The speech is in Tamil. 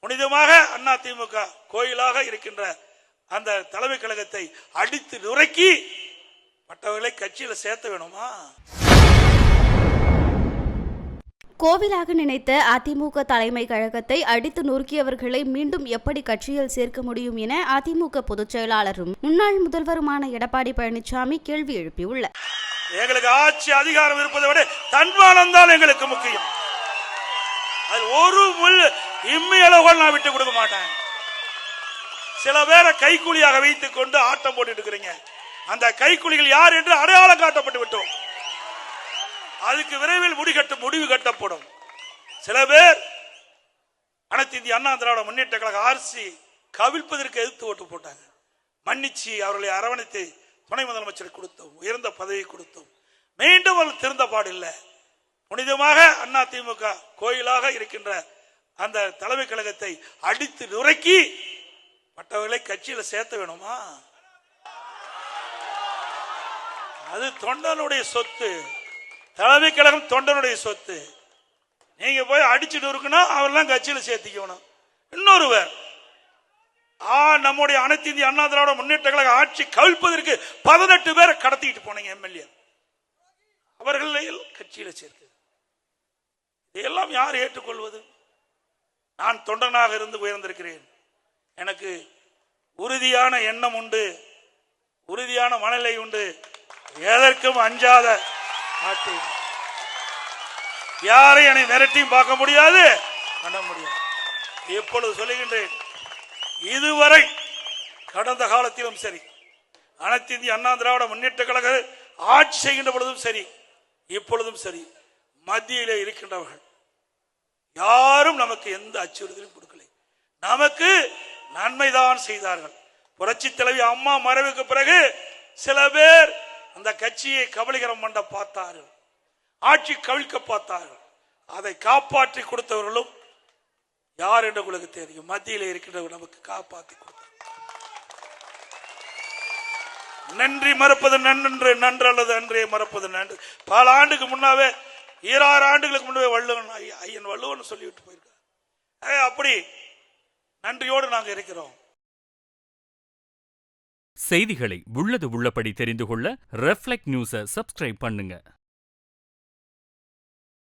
புனிதமாக அதிமுக கோயிலாக இருக்கின்ற அந்த தலைமை கழகத்தை அடித்து நுரைக்கி மற்றவர்களை கட்சியில சேர்த்த வேணுமா? கோவிலாக நினைத்த அதிமுக தலைமை கழகத்தை அடித்து நொறுக்கியவர்களை மீண்டும் எப்படி கட்சியில் சேர்க்க முடியும் என அதிமுக பொதுச் செயலாளரும் முன்னாள் முதல்வருமான எடப்பாடி பழனிசாமி கேள்வி எழுப்பியுள்ளார். எங்களுக்கு ஆட்சி அதிகாரம் இருப்பதை விட தன்மானம் தான் எங்களுக்கு முக்கியம். அது ஒரு முள் இம்மையளவுகள் நான் விட்டு கொடுக்க மாட்டேன். சில பேரை கைக்கூலியாக வைத்துக் கொண்டு ஆட்டம் போட்டு இருக்கிறீங்க. அந்த கைக்கூலிகள் யார் என்று அடையாளம் காட்டப்பட்டு விட்டோம். அதுக்கு விரைவில் முடிவு கட்டப்படும். சில பேர் அனைத்து இந்திய அண்ணா திராவிட முன்னேற்ற கழக ஆர்சி கவிழ்ப்பதற்கு எதிர்த்து ஓட்டு போட்டாங்க. மன்னிச்சு அவர்களை அரவணைத்து துணை முதலமைச்சர் கொடுத்தோம், உயர்ந்த பதவி கொடுத்தோம். மீண்டும் அவர்கள் திருந்த பாடில்லை. புனிதமாக அதிமுக கோயிலாக இருக்கின்ற அந்த தலைமை கழகத்தை அடித்து நுரைக்கி மற்றவர்களை கட்சியில சேர்த்த வேணுமா? அது தொண்டனுடைய சொத்து. தலைமை கழகம் தொண்டனுடைய சொத்து. நீங்க போய் அடிச்சுட்டு இருக்கணும், அவரெல்லாம் கட்சியில சேர்த்திக்கணும். இன்னொருவர் நம்முடைய அனைத்து இந்திய அண்ணா திராவிட முன்னேற்ற கழக ஆட்சி கவிழ்ப்பதற்கு 18 பேரை கடத்திட்டு போனீங்க எம்எல்ஏ. அவர்களை கட்சியில சேர்த்து இதெல்லாம் யார் ஏற்றுக்கொள்வது? நான் தொண்டனாக இருந்து உயர்ந்திருக்கிறேன். எனக்கு உறுதியான எண்ணம் உண்டு, உறுதியான மனநிலை உண்டு. எதற்கும் அஞ்சாத ஆட்டேன். யாரை என்னை மிரட்டியும் பார்க்க முடியாது, பண்ண முடியாது. எப்பொழுது சொல்லுகின்றேன், இதுவரை கடந்த காலத்திலும் சரி, அனைத்து இந்திய அண்ணா திராவிட முன்னேற்ற கழக ஆட்சி செய்கின்ற பொழுதும் சரி, இப்பொழுதும் சரி, மத்தியிலே இருக்கின்றவர்கள் யாரும் நமக்கு எந்த அச்சுறுத்தலும் கொடுக்கலை. நமக்கு நன்மைதான் செய்தார்கள். புரட்சி தலைவி அம்மா மறைவுக்கு பிறகு சில பேர் அந்த கட்சியை கபலீகரம் பண்ண பார்த்தார்கள், ஆட்சி கவிழ்க்க பார்த்தார்கள். அதை காப்பாற்றி கொடுத்தவர்களும் யார் என்று உங்களுக்கு தெரியும். மத்தியில் இருக்கின்றவர்கள் நமக்கு காப்பாற்றி கொடுத்தார். நன்றி மறப்பது நன்று, நன்று அல்லது அன்றே மறப்பது நன்று. பல ஆண்டுக்கு முன்னாவே, 26 ஆண்டுகளுக்கு முன்னே வள்ளுவன் ஐயன் வள்ளுவன் சொல்லிவிட்டு போயிருக்கார். அப்படி நன்றியோடு நாங்கள் இருக்கிறோம். செய்திகளை உள்ளது உள்ளபடி தெரிந்து கொள்ள ரெஃப்ளெக்ட் நியூஸை சப்ஸ்கிரைப் பண்ணுங்க.